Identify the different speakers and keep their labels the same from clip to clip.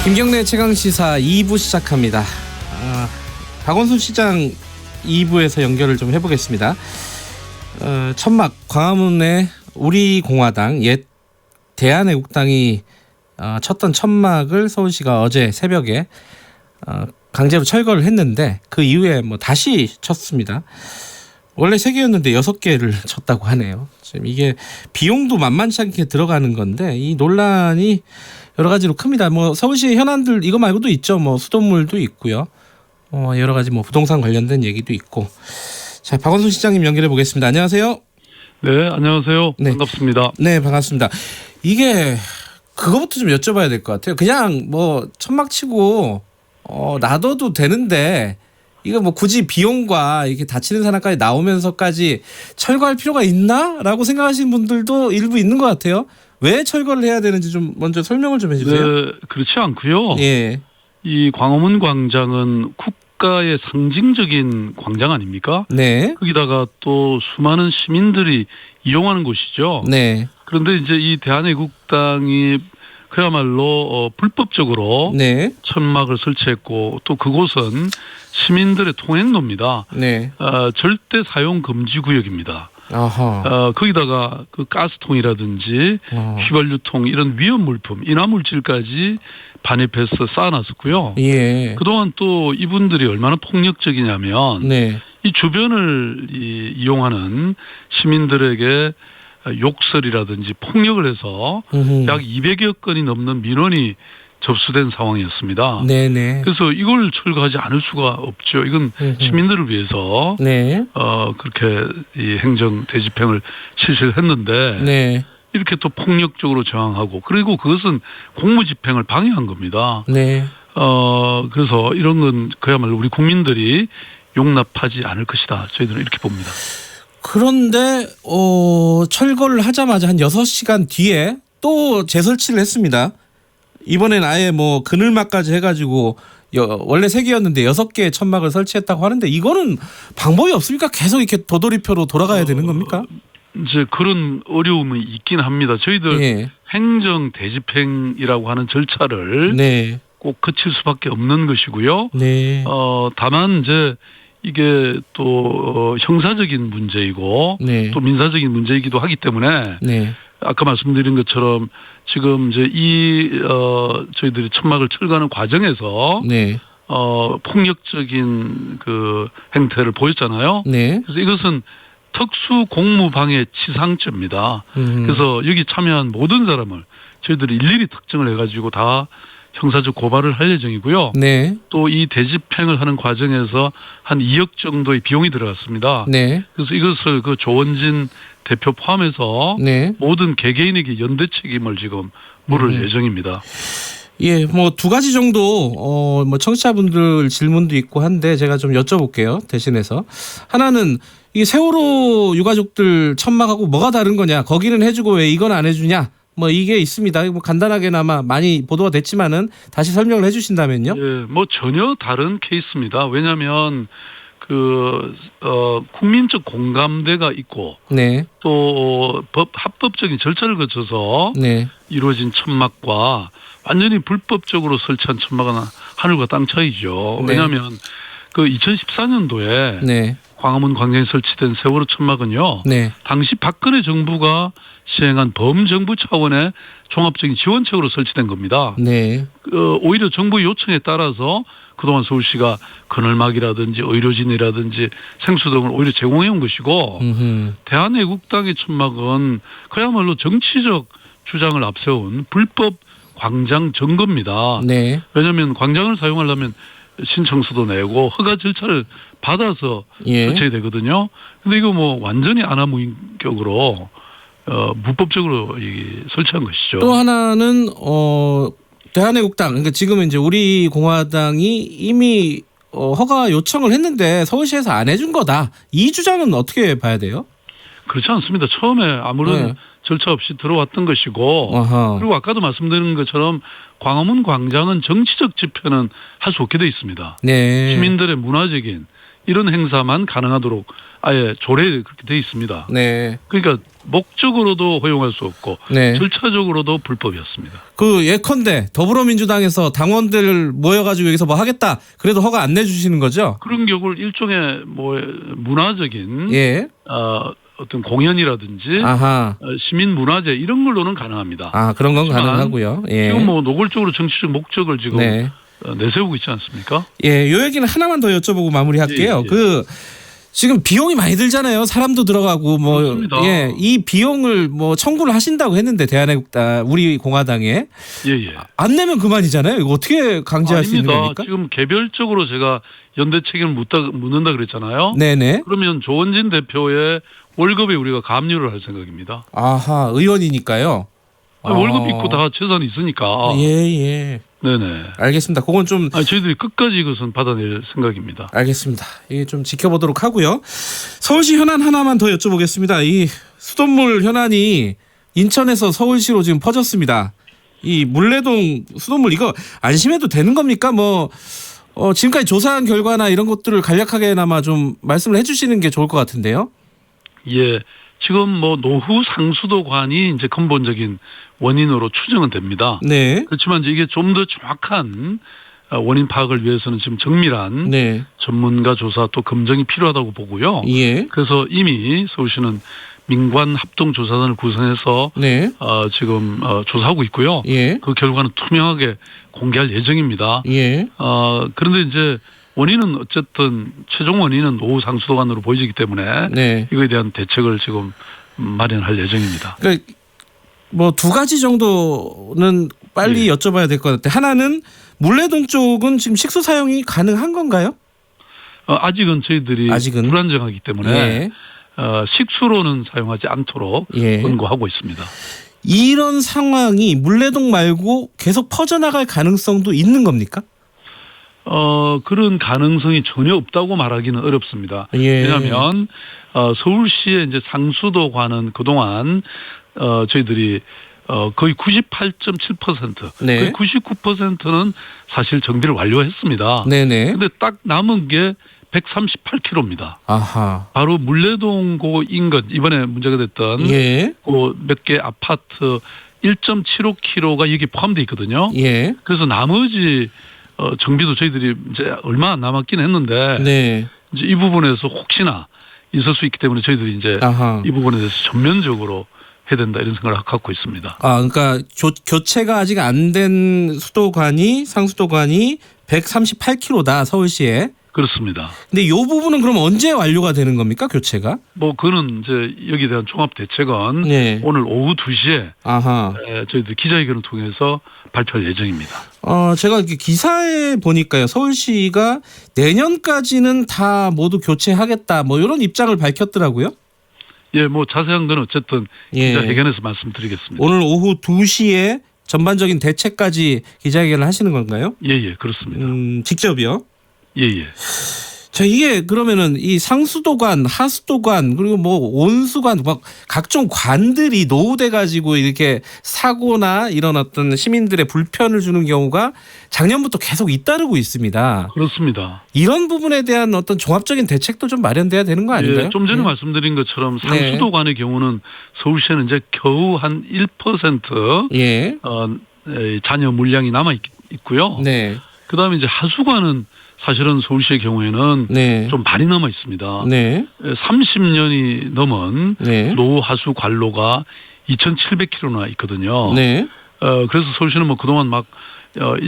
Speaker 1: 김경래 최강시사 2부 시작합니다. 박원순 시장 2부에서 연결을 좀 해보겠습니다. 천막 광화문의 우리공화당 옛 대한애국당이 쳤던 천막을 서울시가 어제 새벽에 강제로 철거를 했는데 그 이후에 뭐 다시 쳤습니다. 원래 3개였는데 6개를 쳤다고 하네요. 지금 이게 비용도 만만치 않게 들어가는 건데 이 논란이 여러 가지로 큽니다. 뭐 서울시 현안들 이거 말고도 있죠. 뭐 수돗물도 있고요. 여러 가지 뭐 부동산 관련된 얘기도 있고. 자, 박원순 시장님 연결해 보겠습니다. 안녕하세요.
Speaker 2: 네, 안녕하세요.
Speaker 1: 네.
Speaker 2: 반갑습니다.
Speaker 1: 네, 반갑습니다. 이게 그거부터 좀 여쭤봐야 될 것 같아요. 그냥 뭐 천막 치고 놔둬도 되는데 이거 뭐 굳이 비용과 이렇게 다치는 사람까지 나오면서까지 철거할 필요가 있나라고 생각하시는 분들도 일부 있는 것 같아요. 왜 철거를 해야 되는지 좀 먼저 설명을 좀 해주세요.
Speaker 2: 네, 그렇지 않고요.
Speaker 1: 예.
Speaker 2: 이 광화문 광장은 국가의 상징적인 광장 아닙니까?
Speaker 1: 네.
Speaker 2: 거기다가 또 수많은 시민들이 이용하는 곳이죠.
Speaker 1: 네.
Speaker 2: 그런데 이제 이 대한애국당이 그야말로 불법적으로
Speaker 1: 네.
Speaker 2: 천막을 설치했고 또 그곳은 시민들의 통행로입니다.
Speaker 1: 네.
Speaker 2: 절대 사용 금지 구역입니다.
Speaker 1: 아하.
Speaker 2: 거기다가 그 가스통이라든지 휘발유통 이런 위험 물품, 인화 물질까지 반입해서 쌓아놨었고요.
Speaker 1: 예.
Speaker 2: 그동안 또 이분들이 얼마나 폭력적이냐면
Speaker 1: 네.
Speaker 2: 이 주변을 이용하는 시민들에게 욕설이라든지 폭력을 해서 약 200여 건이 넘는 민원이 접수된 상황이었습니다.
Speaker 1: 네네.
Speaker 2: 그래서 이걸 철거하지 않을 수가 없죠. 이건 시민들을 위해서
Speaker 1: 네.
Speaker 2: 그렇게 이 행정 대집행을 실시했는데
Speaker 1: 네.
Speaker 2: 이렇게 또 폭력적으로 저항하고 그리고 그것은 공무집행을 방해한 겁니다.
Speaker 1: 네.
Speaker 2: 그래서 이런 건 그야말로 우리 국민들이 용납하지 않을 것이다. 저희들은 이렇게 봅니다.
Speaker 1: 그런데 철거를 하자마자 한 6시간 뒤에 또 재설치를 했습니다. 이번엔 아예 뭐 그늘막까지 해가지고 원래 3개였는데 6개의 천막을 설치했다고 하는데 이거는 방법이 없습니까? 계속 이렇게 도돌이표로 돌아가야 되는 겁니까?
Speaker 2: 이제 그런 어려움이 있긴 합니다. 저희들
Speaker 1: 예.
Speaker 2: 행정 대집행이라고 하는 절차를
Speaker 1: 네.
Speaker 2: 꼭 거칠 수밖에 없는 것이고요.
Speaker 1: 네.
Speaker 2: 다만 이제 이게 또 형사적인 문제이고
Speaker 1: 네.
Speaker 2: 또 민사적인 문제이기도 하기 때문에
Speaker 1: 네.
Speaker 2: 아까 말씀드린 것처럼 지금 이제 저희들이 천막을 철거하는 과정에서
Speaker 1: 네.
Speaker 2: 폭력적인 그 행태를 보였잖아요.
Speaker 1: 네.
Speaker 2: 그래서 이것은 특수 공무방해 치상죄입니다. 그래서 여기 참여한 모든 사람을 저희들이 일일이 특정을 해가지고 다 형사적 고발을 할 예정이고요.
Speaker 1: 네.
Speaker 2: 또 이 대집행을 하는 과정에서 한 2억 정도의 비용이 들어갔습니다.
Speaker 1: 네.
Speaker 2: 그래서 이것을 그 조원진 대표 포함해서
Speaker 1: 네.
Speaker 2: 모든 개개인에게 연대 책임을 지금 물을 예정입니다.
Speaker 1: 예, 뭐 2가지 정도 뭐 청취자분들 질문도 있고 한데 제가 좀 여쭤볼게요. 대신해서 하나는 이 세월호 유가족들 천막하고 뭐가 다른 거냐? 거기는 해주고 왜 이건 안 해주냐? 뭐 이게 있습니다. 뭐 간단하게나마 많이 보도가 됐지만은 다시 설명을 해주신다면요.
Speaker 2: 예, 뭐 전혀 다른 케이스입니다. 왜냐하면 국민적 공감대가 있고
Speaker 1: 네.
Speaker 2: 또 합법적인 절차를 거쳐서
Speaker 1: 네.
Speaker 2: 이루어진 천막과 완전히 불법적으로 설치한 천막은 하늘과 땅 차이죠.
Speaker 1: 네.
Speaker 2: 왜냐하면 그 2014년도에
Speaker 1: 네.
Speaker 2: 광화문 광장에 설치된 세월호 천막은요.
Speaker 1: 네.
Speaker 2: 당시 박근혜 정부가 시행한 범정부 차원의 종합적인 지원책으로 설치된 겁니다.
Speaker 1: 네.
Speaker 2: 오히려 정부 요청에 따라서 그동안 서울시가 그늘막이라든지 의료진이라든지 생수 등을 오히려 제공해 온 것이고 대한애국당의 천막은 그야말로 정치적 주장을 앞세운 불법 광장 점거입니다.
Speaker 1: 네.
Speaker 2: 왜냐하면 광장을 사용하려면 신청서도 내고 허가 절차를 받아서
Speaker 1: 예.
Speaker 2: 설치해야 되거든요. 근데 이거 뭐 완전히 안하무인격으로 무법적으로 설치한 것이죠.
Speaker 1: 또 하나는 대한애국당 그러니까 지금은 이제 우리 공화당이 이미 허가 요청을 했는데 서울시에서 안 해준 거다. 이 주장은 어떻게 봐야 돼요?
Speaker 2: 그렇지 않습니다. 처음에 아무런
Speaker 1: 네.
Speaker 2: 절차 없이 들어왔던 것이고
Speaker 1: 아하.
Speaker 2: 그리고 아까도 말씀드린 것처럼 광화문 광장은 정치적 집회는 할 수 없게 돼 있습니다.
Speaker 1: 네.
Speaker 2: 시민들의 문화적인 이런 행사만 가능하도록 아예 조례에 그렇게 돼 있습니다.
Speaker 1: 네.
Speaker 2: 그러니까 목적으로도 허용할 수 없고
Speaker 1: 네.
Speaker 2: 절차적으로도 불법이었습니다.
Speaker 1: 그 예컨대 더불어민주당에서 당원들 모여가지고 여기서 뭐 하겠다. 그래도 허가 안 내주시는 거죠?
Speaker 2: 그런 경우를 일종의 뭐 문화적인
Speaker 1: 예.
Speaker 2: 어떤 공연이라든지
Speaker 1: 아하.
Speaker 2: 시민 문화제 이런 걸로는 가능합니다.
Speaker 1: 아 그런 건
Speaker 2: 하지만
Speaker 1: 가능하고요. 예.
Speaker 2: 지금 뭐 노골적으로 정치적 목적을 지금
Speaker 1: 네.
Speaker 2: 내세우고 있지 않습니까?
Speaker 1: 예. 요 얘기는 하나만 더 여쭤보고 마무리할게요.
Speaker 2: 예, 예.
Speaker 1: 그 지금 비용이 많이 들잖아요. 사람도 들어가고 뭐
Speaker 2: 그렇습니다.
Speaker 1: 예, 이 비용을 뭐 청구를 하신다고 했는데 대한애국당 우리 공화당에
Speaker 2: 예예.
Speaker 1: 안 내면 그만이잖아요. 이거 어떻게 강제할 수 있는
Speaker 2: 아닙니다.
Speaker 1: 겁니까?
Speaker 2: 지금 개별적으로 제가 연대 책임을 묻는다 그랬잖아요.
Speaker 1: 네네.
Speaker 2: 그러면 조원진 대표의 월급에 우리가 가압류를 할 생각입니다.
Speaker 1: 아하, 의원이니까요.
Speaker 2: 월급 있고 다 재산이 있으니까.
Speaker 1: 예.
Speaker 2: 네네.
Speaker 1: 알겠습니다. 그건 좀
Speaker 2: 저희들이 끝까지 이것은 받아낼 생각입니다.
Speaker 1: 알겠습니다. 이게 좀 지켜보도록 하고요. 서울시 현안 하나만 더 여쭤보겠습니다. 이 수돗물 현안이 인천에서 서울시로 지금 퍼졌습니다. 이 물레동 수돗물 이거 안심해도 되는 겁니까? 뭐 지금까지 조사한 결과나 이런 것들을 간략하게나마 좀 말씀을 해주시는 게 좋을 것 같은데요.
Speaker 2: 예. 지금 뭐 노후 상수도관이 이제 근본적인 원인으로 추정은 됩니다.
Speaker 1: 네.
Speaker 2: 그렇지만 이제 이게 좀 더 정확한 원인 파악을 위해서는 지금 정밀한
Speaker 1: 네.
Speaker 2: 전문가 조사 또 검증이 필요하다고 보고요.
Speaker 1: 예.
Speaker 2: 그래서 이미 서울시는 민관 합동조사단을 구성해서
Speaker 1: 네.
Speaker 2: 지금 조사하고 있고요.
Speaker 1: 예.
Speaker 2: 그 결과는 투명하게 공개할 예정입니다.
Speaker 1: 예.
Speaker 2: 그런데 이제 원인은 어쨌든 최종 원인은 노후 상수도관으로 보이기 때문에
Speaker 1: 네.
Speaker 2: 이거에 대한 대책을 지금 마련할 예정입니다.
Speaker 1: 그러니까 뭐 두 가지 정도는 빨리 여쭤봐야 될 것 같아요. 하나는 물레동 쪽은 지금 식수 사용이 가능한 건가요?
Speaker 2: 아직은 저희들이
Speaker 1: 아직은?
Speaker 2: 불안정하기 때문에
Speaker 1: 예.
Speaker 2: 식수로는 사용하지 않도록
Speaker 1: 예.
Speaker 2: 권고하고 있습니다.
Speaker 1: 이런 상황이 물레동 말고 계속 퍼져나갈 가능성도 있는 겁니까?
Speaker 2: 그런 가능성이 전혀 없다고 말하기는 어렵습니다.
Speaker 1: 예.
Speaker 2: 왜냐하면 서울시의 이제 상수도관은 그동안 저희들이 거의 98.7%,
Speaker 1: 네.
Speaker 2: 거의 99%는 사실 정비를 완료했습니다.
Speaker 1: 네네.
Speaker 2: 근데 딱 남은 게 138km입니다.
Speaker 1: 아하.
Speaker 2: 바로 물레동 고 인근 이번에 문제가 됐던
Speaker 1: 예.
Speaker 2: 그 몇 개 아파트 1.75km가 여기 포함되어 있거든요.
Speaker 1: 예.
Speaker 2: 그래서 나머지 정비도 저희들이 이제 얼마 안 남았긴 했는데
Speaker 1: 네.
Speaker 2: 이제 이 부분에서 혹시나 있을 수 있기 때문에 저희들이 이제
Speaker 1: 아하.
Speaker 2: 이 부분에 대해서 전면적으로 해야 된다 이런 생각을 갖고 있습니다.
Speaker 1: 그러니까 교체가 아직 안 된 수도관이 상수도관이 138km다 서울시에.
Speaker 2: 그렇습니다.
Speaker 1: 근데 이 부분은 그럼 언제 완료가 되는 겁니까 교체가?
Speaker 2: 뭐 그는 이제 여기에 대한 종합 대책은
Speaker 1: 네.
Speaker 2: 오늘 오후 2시에
Speaker 1: 아하.
Speaker 2: 저희들 기자회견을 통해서 발표할 예정입니다.
Speaker 1: 제가 이렇게 기사에 보니까요. 서울시가 내년까지는 다 모두 교체하겠다. 뭐 이런 입장을 밝혔더라고요.
Speaker 2: 예, 뭐 자세한 건 어쨌든
Speaker 1: 예.
Speaker 2: 기자회견에서 말씀드리겠습니다.
Speaker 1: 오늘 오후 2시에 전반적인 대책까지 기자회견을 하시는 건가요?
Speaker 2: 예, 그렇습니다.
Speaker 1: 직접이요?
Speaker 2: 예.
Speaker 1: 자, 이게 그러면은 이 상수도관, 하수도관, 그리고 뭐 온수관, 막 각종 관들이 노후돼 가지고 이렇게 사고나 이런 어떤 시민들의 불편을 주는 경우가 작년부터 계속 잇따르고 있습니다.
Speaker 2: 그렇습니다.
Speaker 1: 이런 부분에 대한 어떤 종합적인 대책도 좀 마련돼야 되는 거 아닌가요?
Speaker 2: 예, 좀 전에 말씀드린 것처럼 상수도관의 경우는 서울시에는 이제 겨우 한 1%
Speaker 1: 예.
Speaker 2: 잔여 물량이 남아 있고요.
Speaker 1: 네.
Speaker 2: 그다음에 이제 하수관은 사실은 서울시의 경우에는
Speaker 1: 네.
Speaker 2: 좀 많이 남아 있습니다.
Speaker 1: 네.
Speaker 2: 30년이 넘은
Speaker 1: 네.
Speaker 2: 노후 하수 관로가 2,700km나 있거든요.
Speaker 1: 네.
Speaker 2: 그래서 서울시는 뭐 그동안 막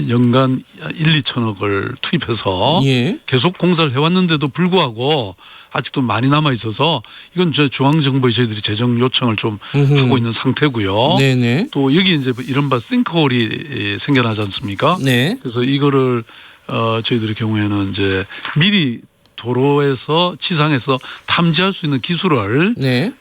Speaker 2: 연간 1, 2천억을 투입해서
Speaker 1: 예.
Speaker 2: 계속 공사를 해왔는데도 불구하고 아직도 많이 남아 있어서 이건 중앙정부에 저희들이 재정 요청을 좀 하고 있는 상태고요.
Speaker 1: 네네.
Speaker 2: 또 여기 이제 이른바 싱크홀이 생겨나지 않습니까?
Speaker 1: 네.
Speaker 2: 그래서 이거를 저희들의 경우에는 이제 미리 도로에서 지상에서 탐지할 수 있는 기술을
Speaker 1: 네.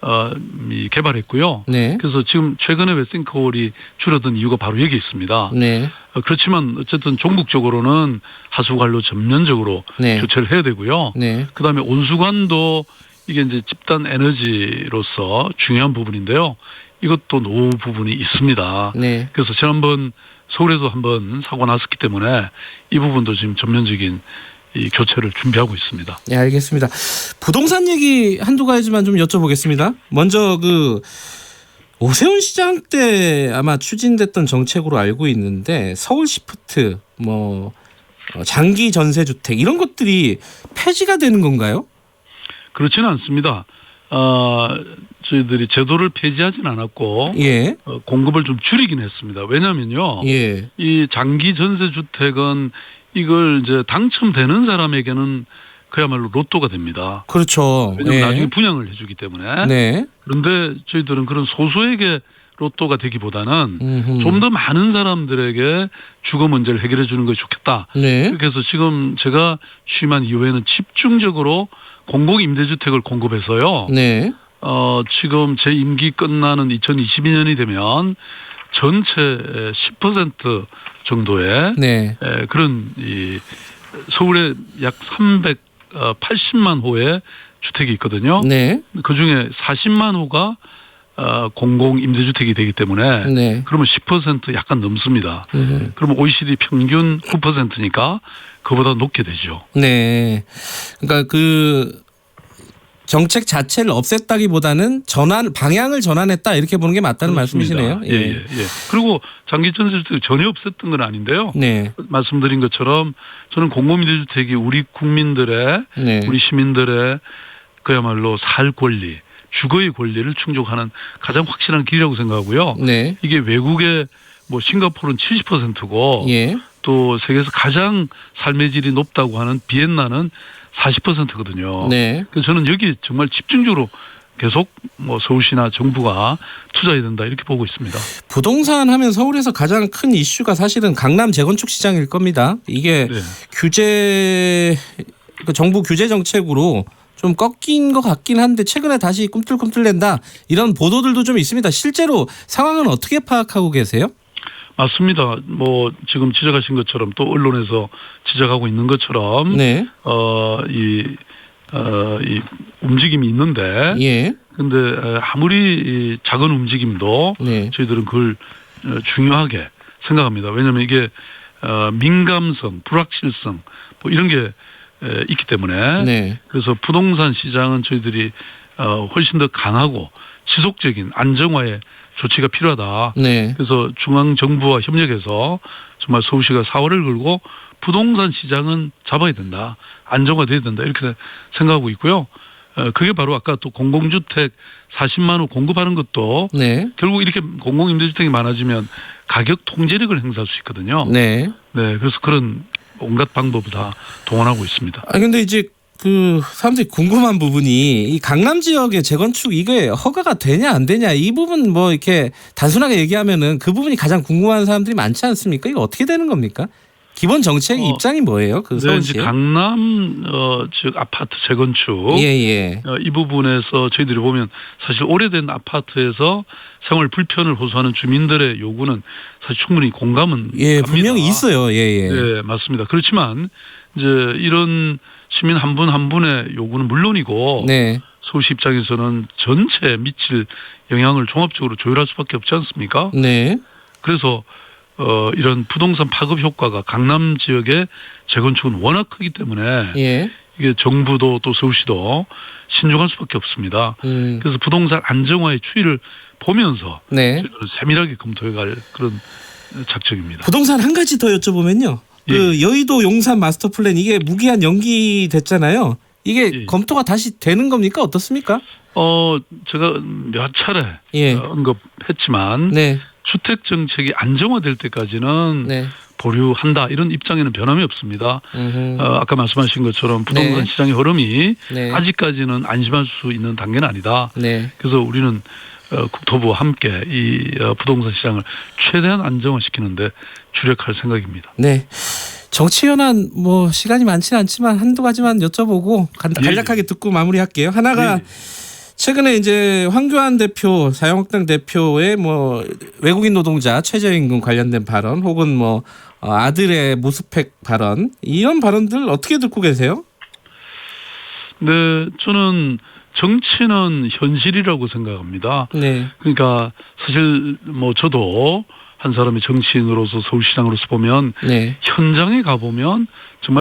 Speaker 2: 개발했고요.
Speaker 1: 네.
Speaker 2: 그래서 지금 최근에 왜 싱크홀이 줄어든 이유가 바로 여기 있습니다.
Speaker 1: 네.
Speaker 2: 그렇지만 어쨌든 전국적으로는 하수관로 전면적으로
Speaker 1: 네.
Speaker 2: 교체를 해야 되고요.
Speaker 1: 네.
Speaker 2: 그다음에 온수관도 이게 이제 집단 에너지로서 중요한 부분인데요. 이것도 노후 부분이 있습니다.
Speaker 1: 네.
Speaker 2: 그래서 지난번 서울에도 한번 사고 났었기 때문에 이 부분도 지금 전면적인 이 교체를 준비하고 있습니다.
Speaker 1: 네, 알겠습니다. 부동산 얘기 한두 가지만 좀 여쭤보겠습니다. 먼저 그 오세훈 시장 때 아마 추진됐던 정책으로 알고 있는데 서울 시프트 뭐 장기 전세 주택 이런 것들이 폐지가 되는 건가요?
Speaker 2: 그렇지는 않습니다. 저희들이 제도를 폐지하진 않았고
Speaker 1: 예.
Speaker 2: 공급을 좀 줄이긴 했습니다. 왜냐면요.
Speaker 1: 예.
Speaker 2: 이 장기 전세 주택은 이걸 이제 당첨되는 사람에게는 그야말로 로또가 됩니다.
Speaker 1: 그렇죠.
Speaker 2: 왜냐하면
Speaker 1: 예.
Speaker 2: 나중에 분양을 해주기 때문에.
Speaker 1: 네.
Speaker 2: 그런데 저희들은 그런 소수에게 로또가 되기보다는 좀 더 많은 사람들에게 주거 문제를 해결해 주는 것이 좋겠다.
Speaker 1: 네.
Speaker 2: 그래서 지금 제가 취임한 이후에는 집중적으로 공공임대주택을 공급해서요.
Speaker 1: 네.
Speaker 2: 지금 제 임기 끝나는 2022년이 되면 전체 10% 정도의
Speaker 1: 네.
Speaker 2: 그런 이 서울에 약 380만 호의 주택이 있거든요.
Speaker 1: 네.
Speaker 2: 그 중에 40만 호가 공공 임대주택이 되기 때문에
Speaker 1: 네.
Speaker 2: 그러면 10% 약간 넘습니다. 그러면 OECD 평균 9%니까 그보다 높게 되죠.
Speaker 1: 네. 그러니까 그 정책 자체를 없앴다기보다는 방향을 전환했다 이렇게 보는 게 맞다는
Speaker 2: 그렇습니다.
Speaker 1: 말씀이시네요.
Speaker 2: 예. 그리고 장기 전세주택을 전혀 없앴던 건 아닌데요.
Speaker 1: 네.
Speaker 2: 말씀드린 것처럼 저는 공공임대주택이 우리 국민들의
Speaker 1: 네.
Speaker 2: 우리 시민들의 그야말로 살 권리, 주거의 권리를 충족하는 가장 확실한 길이라고 생각하고요.
Speaker 1: 네.
Speaker 2: 이게 외국의 뭐 싱가포르는 70%고
Speaker 1: 예.
Speaker 2: 또 세계에서 가장 삶의 질이 높다고 하는 비엔나는 40%거든요.
Speaker 1: 네.
Speaker 2: 그래서 저는 여기 정말 집중적으로 계속 뭐 서울시나 정부가 투자해야 된다 이렇게 보고 있습니다.
Speaker 1: 부동산 하면 서울에서 가장 큰 이슈가 사실은 강남 재건축 시장일 겁니다. 이게
Speaker 2: 네.
Speaker 1: 그 정부 규제 정책으로 좀 꺾인 것 같긴 한데 최근에 다시 꿈틀꿈틀댄다 이런 보도들도 좀 있습니다. 실제로 상황은 어떻게 파악하고 계세요?
Speaker 2: 맞습니다. 뭐 지금 지적하신 것처럼 또 언론에서 지적하고 있는 것처럼
Speaker 1: 네.
Speaker 2: 이 움직임이 있는데
Speaker 1: 예.
Speaker 2: 근데 아무리 이 작은 움직임도
Speaker 1: 네.
Speaker 2: 저희들은 그걸 중요하게 생각합니다. 왜냐하면 이게 민감성, 불확실성 뭐 이런 게 있기 때문에
Speaker 1: 네.
Speaker 2: 그래서 부동산 시장은 저희들이 훨씬 더 강하고 지속적인 안정화의 조치가 필요하다.
Speaker 1: 네.
Speaker 2: 그래서 중앙 정부와 협력해서 정말 서울시가 사활을 걸고 부동산 시장은 잡아야 된다. 안정화돼야 된다. 이렇게 생각하고 있고요. 그게 바로 아까 또 공공주택 40만 호 공급하는 것도 근데 결국 이렇게 공공임대주택이 많아지면 가격 통제력을 행사할 수 있거든요.
Speaker 1: 네.
Speaker 2: 네, 그래서 그런 온갖 방법을 다 동원하고 있습니다.
Speaker 1: 근데 이제 그 사람들이 궁금한 부분이 이 강남 지역의 재건축 이게 허가가 되냐 안 되냐 이 부분 뭐 이렇게 단순하게 얘기하면은 그 부분이 가장 궁금한 사람들이 많지 않습니까? 이거 어떻게 되는 겁니까? 기본 정책 입장이 뭐예요? 그 서울시
Speaker 2: 강남 즉 아파트 재건축
Speaker 1: 예.
Speaker 2: 이 부분에서 저희들이 보면 사실 오래된 아파트에서 생활 불편을 호소하는 주민들의 요구는 사실 충분히 공감은 갑니다.
Speaker 1: 분명히 있어요. 예.
Speaker 2: 네, 맞습니다. 그렇지만 이제 이런 시민 한 분 한 분의 요구는 물론이고
Speaker 1: 네.
Speaker 2: 서울시 입장에서는 전체에 미칠 영향을 종합적으로 조율할 수밖에 없지 않습니까?
Speaker 1: 네.
Speaker 2: 그래서 이런 부동산 파급 효과가 강남 지역의 재건축은 워낙 크기 때문에 이게 정부도 또 서울시도 신중할 수밖에 없습니다. 그래서 부동산 안정화의 추이를 보면서 세밀하게 검토해갈 그런 작정입니다.
Speaker 1: 부동산 한 가지 더 여쭤보면요. 그 여의도 용산 마스터 플랜 이게 무기한 연기됐잖아요. 이게 검토가 다시 되는 겁니까? 어떻습니까?
Speaker 2: 제가 몇 차례 언급했지만 주택 정책이 안정화될 때까지는 보류한다 이런 입장에는 변함이 없습니다. 아까 말씀하신 것처럼 부동산 시장의 흐름이 아직까지는 안심할 수 있는 단계는 아니다. 그래서 우리는 국토부와 함께 이 부동산 시장을 최대한 안정화시키는데 주력할 생각입니다.
Speaker 1: 네. 정치 현안 뭐 시간이 많지는 않지만 한두 가지만 여쭤보고 간략하게 듣고 마무리할게요. 하나가 최근에 이제 황교안 대표, 자유한국당 대표의 뭐 외국인 노동자 최저임금 관련된 발언, 혹은 뭐 아들의 무스펙 발언 이런 발언들 어떻게 듣고 계세요?
Speaker 2: 네, 저는 정치는 현실이라고 생각합니다. 그러니까 사실 뭐 저도 한 사람의 정치인으로서 서울시장으로서 보면 현장에 가보면 정말